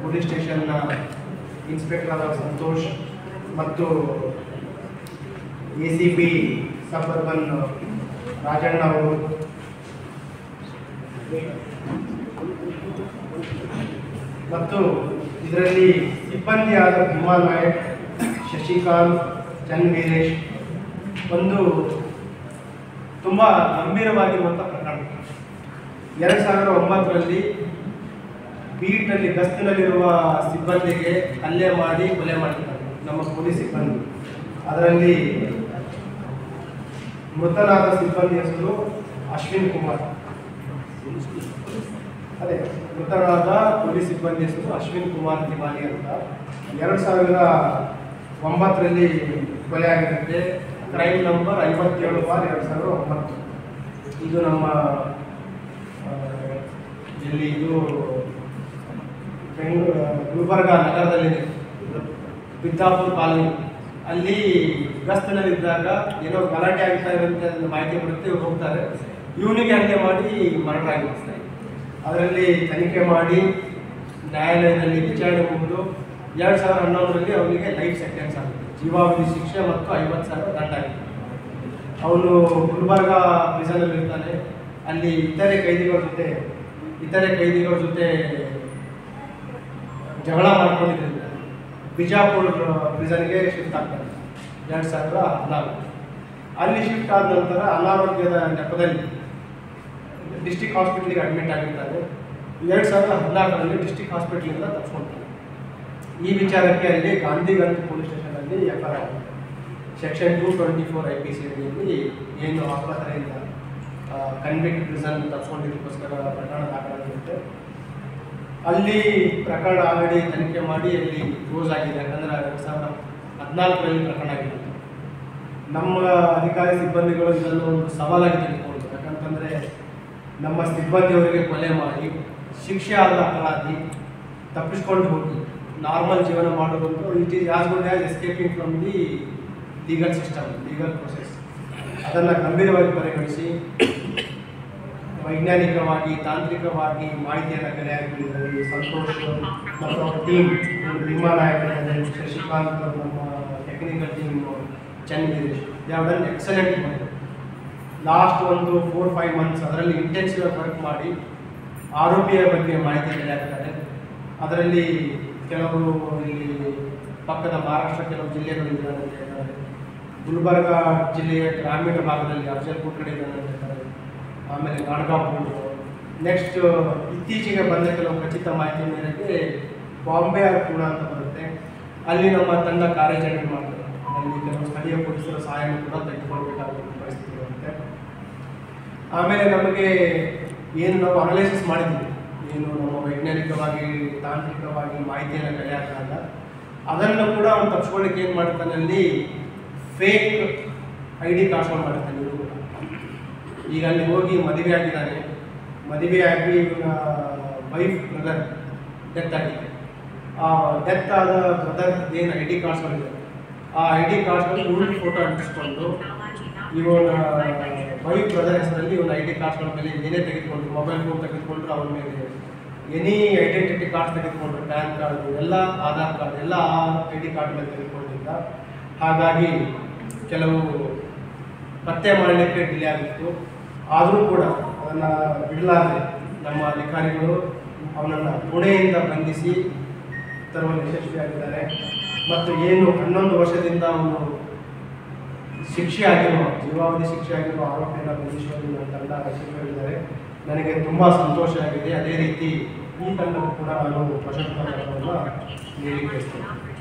Police ಸ್ಟೇಷನ್ನ inspector ಆದ ಸಂತೋಷ್ ಮತ್ತು ACP suburban Rajanna ಅವರು ಮತ್ತು ಇದರಲ್ಲಿ ಸಿಬ್ಬಂದಿಯಾದ ಭೀಮಾ ನಾಯಕ್, ಶಶಿಕಾಂತ್, ಚನ್ವೀರೇಶ್ ಒಂದು ತುಂಬ ಗಂಭೀರವಾಗಿರುವಂಥ ಪ್ರಕರಣ. 2009ರಲ್ಲಿ ಬೀಟ್ನಲ್ಲಿ ಗಸ್ತಿನಲ್ಲಿರುವ ಸಿಬ್ಬಂದಿಗೆ ಹಲ್ಲೆ ಮಾಡಿ ಕೊಲೆ ಮಾಡಿದ್ದಾರೆ ನಮ್ಮ ಪೊಲೀಸ್ ಸಿಬ್ಬಂದಿ. ಅದರಲ್ಲಿ ಮೃತನಾದ ಸಿಬ್ಬಂದಿ ಹೆಸರು ಅಶ್ವಿನ್ ಕುಮಾರ್. ಅದೇ ಮೃತನಾದ ಪೊಲೀಸ್ ಸಿಬ್ಬಂದಿ ಹೆಸರು ಅಶ್ವಿನ್ ಕುಮಾರ್ ತಿವಾರಿ ಅಂತ. 2009ರಲ್ಲಿ ಕೊಲೆ ಆಗಿರುತ್ತೆ. Crime number 57/2009. ಇದು ನಮ್ಮ ಇಲ್ಲಿ ಇದು ಗುಲ್ಬರ್ಗ ನಗರದಲ್ಲಿದೆ, ಬಿದ್ದಾಪುರ ಕಾಲನಿ. ಅಲ್ಲಿ ಗಸ್ತಿನಲ್ಲಿದ್ದಾಗ ಏನೋ ಗಲಾಟೆ ಆಗ್ತಾ ಇರುತ್ತೆ ಅಂತ ಮಾಹಿತಿ ಬರುತ್ತೆ. ಇವ್ರು ಹೋಗ್ತಾರೆ, ಇವನಿಗೆ ಹಲ್ಲೆ ಮಾಡಿ ಮರ್ಡರ್ ಆಗಿರ್ತಾರೆ. ಅದರಲ್ಲಿ ತನಿಖೆ ಮಾಡಿ ನ್ಯಾಯಾಲಯದಲ್ಲಿ ವಿಚಾರಣೆ ಮುಗಿದು 2011ರಲ್ಲಿ ಅವನಿಗೆ ಲೈಫ್ ಸೆಂಟೆನ್ಸ್ ಆಗುತ್ತೆ, ಜೀವಾವಧಿ ಶಿಕ್ಷೆ ಮತ್ತು 50,000 ದಂಡ ಆಗಿದೆ. ಅವನು ಗುಲ್ಬರ್ಗ ಪ್ರಿಸನಲ್ಲಿ ಇರ್ತಾನೆ. ಅಲ್ಲಿ ಇತರೆ ಕೈದಿಗಳ ಜೊತೆ ಜಗಳ ಮಾಡ್ಕೊಂಡಿದ್ದರಿಂದ ಬಿಜಾಪುರ ಪ್ರಿಸನ್ಗೆ ಶಿಫ್ಟ್ ಆಗ್ತಾನೆ 2014. ಅಲ್ಲಿ ಶಿಫ್ಟ್ ಆದ ನಂತರ ಅನಾರೋಗ್ಯದ ನೆಪದಲ್ಲಿ ಡಿಸ್ಟಿಕ್ ಹಾಸ್ಪಿಟ್ಲಿಗೆ ಅಡ್ಮಿಟ್ ಆಗಿರ್ತಾರೆ. 2014ರಲ್ಲಿ ಡಿಸ್ಟಿಕ್ ಹಾಸ್ಪಿಟ್ಲಿಂದ ತಪ್ಪಿಸ್ಕೊಳ್ತಾನೆ. ಈ ವಿಚಾರಕ್ಕೆ ಅಲ್ಲಿ ಗಾಂಧಿಗಂಜ್ ಪೊಲೀಸ್ ಸ್ಟೇಷನಲ್ಲಿ FIR ಆಗಿದೆ. ಸೆಕ್ಷನ್ 224 IPC ಅಡಿಯಲ್ಲಿ ಏನು ಆಸ್ಪತ್ರೆಯಿಂದ ಕನ್ವಿಕ್ಟ್ ಪ್ರಿಸನ್ ತಪ್ಪಿಸ್ಕೊಂಡಿದ್ದಕ್ಕೋಸ್ಕರ ಪ್ರಕರಣ ದಾಖಲಾಗಿರುತ್ತೆ. ಅಲ್ಲಿ ಪ್ರಕರಣ ಆಲ್ರೆಡಿ ತನಿಖೆ ಮಾಡಿ ಅಲ್ಲಿ ಕ್ಲೋಸ್ ಆಗಿದೆ. ಯಾಕಂದರೆ 2014ರಲ್ಲಿ ಪ್ರಕರಣ ಆಗಿದೆ. ನಮ್ಮ ಅಧಿಕಾರಿ ಸಿಬ್ಬಂದಿಗಳು ಇದನ್ನು ಒಂದು ಸವಾಲಾಗಿ ತೆಗೆದುಕೊಂಡು, ಯಾಕಂತಂದರೆ ನಮ್ಮ ಸಿಬ್ಬಂದಿಯವರಿಗೆ ಕೊಲೆ ಮಾಡಿ ಶಿಕ್ಷೆ ಆದ ಅಪರಾಧಿ ತಪ್ಪಿಸ್ಕೊಂಡು ಹೋಗಿ ನಾರ್ಮಲ್ ಜೀವನ ಮಾಡೋದಂತೂ it is as good as escaping from the legal system, legal process. ಅದನ್ನು ಗಂಭೀರವಾಗಿ ಪರಿಗಣಿಸಿ ವೈಜ್ಞಾನಿಕವಾಗಿ, ತಾಂತ್ರಿಕವಾಗಿ ಮಾಹಿತಿಯನ್ನು ಕಲೆ ಹಾಕಿದ್ದಾರೆ. ಸಂತೋಷ್ ಮತ್ತು ಅವರ ಟೀಮ್, ಭೀಮಾ ನಾಯಕ್, ಶಶಿಕಾಂತ್, ನಮ್ಮ technical team, Chanveeresh, they have done excellent work. Last ಒಂದು 4-5 ಮಂತ್ಸ್ ಅದರಲ್ಲಿ ಇಂಟೆನ್ಸಿವ್ ವರ್ಕ್ ಮಾಡಿ ಆರೋಪಿಯ ಬಗ್ಗೆ ಮಾಹಿತಿ ಕಲೆ ಹಾಕ್ತಾರೆ. ಅದರಲ್ಲಿ ಕೆಲವರು ಇಲ್ಲಿ ಪಕ್ಕದ ಮಹಾರಾಷ್ಟ್ರ ಕೆಲವು ಜಿಲ್ಲೆಗಳಿದ್ದಾರೆ ಅಂತ ಹೇಳ್ತಾರೆ. ಗುಲ್ಬರ್ಗ ಜಿಲ್ಲೆಯ ಗ್ರಾಮೀಣ ಭಾಗದಲ್ಲಿ ಅಫಜಲ್ಪುರ ಕಡೆ ಇದ್ದಾನೆ ಅಂತ ಹೇಳ್ತಾರೆ. ಆಮೇಲೆ ನಾಡಗಾಪುರ. ನೆಕ್ಸ್ಟ್ ಇತ್ತೀಚೆಗೆ ಬಂದ ಕೆಲವು ಖಚಿತ ಮಾಹಿತಿ ಮೇರೆಗೆ ಬಾಂಬೆ ಕೂಡ ಅಂತ ಬರುತ್ತೆ. ಅಲ್ಲಿ ನಮ್ಮ ತಂಡ ಕಾರ್ಯಾಚರಣೆ ಮಾಡ್ತಾರೆ. ಅಲ್ಲಿ ಕೆಲವು ಸ್ಥಳೀಯ ಪೊಲೀಸರ ಸಹಾಯವನ್ನು ಕೂಡ ತೆಗೆದುಕೊಳ್ಬೇಕಾದ ಪರಿಸ್ಥಿತಿ ಬರುತ್ತೆ. ಆಮೇಲೆ ನಮಗೆ ಏನು ನಾವು ಅನಲೈಸಿಸ್ ಮಾಡಿದ್ವಿ, ಏನು ನಮ್ಮ ವೈಜ್ಞಾನಿಕವಾಗಿ, ತಾಂತ್ರಿಕವಾಗಿ ಮಾಹಿತಿಯನ್ನು ಕಲೆ ಹಾಕಿದಾಗ ಅದನ್ನು ಕೂಡ ಅವ್ನು ತಪ್ಪಿಸ್ಕೊಳ್ಳಿಕ್ಕೆ ಏನು ಮಾಡ್ತಾನೆ, ಅಲ್ಲಿ ಫೇಕ್ ID ಕಾರ್ಡ್ಸ್ಗಳು ಮಾಡ್ತಾನೆ. ಇವರು ಈಗ ಅಲ್ಲಿ ಹೋಗಿ ಮದುವೆ ಆಗಿದ್ದಾನೆ, ಮದುವೆಯಾಗಿ ಇವನ ವೈಫ್ ಬ್ರದರ್ ಡೆತ್ ಆಗಿದೆ. ಆ ಡೆತ್ ಆದ ಬ್ರದರ್ ಏನು ID ಕಾರ್ಡ್ಸ್ಗಳಿದೆ, ಆ ID ಕಾರ್ಡ್ಸ್ಗಳು ಇವನ ಫೋಟೋ ಅಂಟಿಸ್ಕೊಂಡು ಇವನ ವೈಫ್ ಬ್ರದರ್ ಹೆಸರಲ್ಲಿ ಇವನ ID ಕಾರ್ಡ್ಸ್ಗಳ ಮೇಲೆ ಏನೇ ತೆಗೆದುಕೊಂಡ್ರು, ಮೊಬೈಲ್ ಫೋನ್ ತೆಗೆದುಕೊಂಡ್ರು, ಅವನ ಮೇಲೆ ಎನಿ ಐಡೆಂಟಿಟಿ ಕಾರ್ಡ್ಸ್ ತೆಗೆದುಕೊಂಡ್ರು, ಪ್ಯಾನ್ ಕಾರ್ಡು ಎಲ್ಲ, ಆಧಾರ್ ಕಾರ್ಡ್ ಎಲ್ಲ ಆ ID ಕಾರ್ಡ್ ಮೇಲೆ ತೆಗೆದುಕೊಂಡಿದ್ದ. ಹಾಗಾಗಿ ಕೆಲವು ಪತ್ತೆ ಮಾಡಲಿಕ್ಕೆ ಡಿಲೇ ಆಗಿತ್ತು. ಆದರೂ ಕೂಡ ಅದನ್ನು ಬಿಡಲಾರದೆ ನಮ್ಮ ಅಧಿಕಾರಿಗಳು ಅವನನ್ನು ಪುಣೆಯಿಂದ ಬಂಧಿಸಿ ತರುವಲ್ಲಿ ಯಶಸ್ವಿಯಾಗಿದ್ದಾರೆ. ಮತ್ತು ಏನು 11 ವರ್ಷದಿಂದ ಅವನು ಶಿಕ್ಷೆ ಆಗಿರುವ, ಜೀವಾವಧಿ ಶಿಕ್ಷೆ ಆಗಿರುವ ಆರೋಪಿಯನ್ನು ಬಂಧಿಸುವಲ್ಲಿ ನನ್ನ ತಂಡ ಯಶಸ್ವಿಯಾಗಿದ್ದಾರೆ. ನನಗೆ ತುಂಬ ಸಂತೋಷ ಆಗಿದೆ. ಅದೇ ರೀತಿ ಈ ತಂಡಕ್ಕೂ ಕೂಡ ನಾನು ಪ್ರಶಂಸೆಯನ್ನು ನೀಡಲಿಕ್ಕೆ ಇಷ್ಟಪಡ್ತೀನಿ.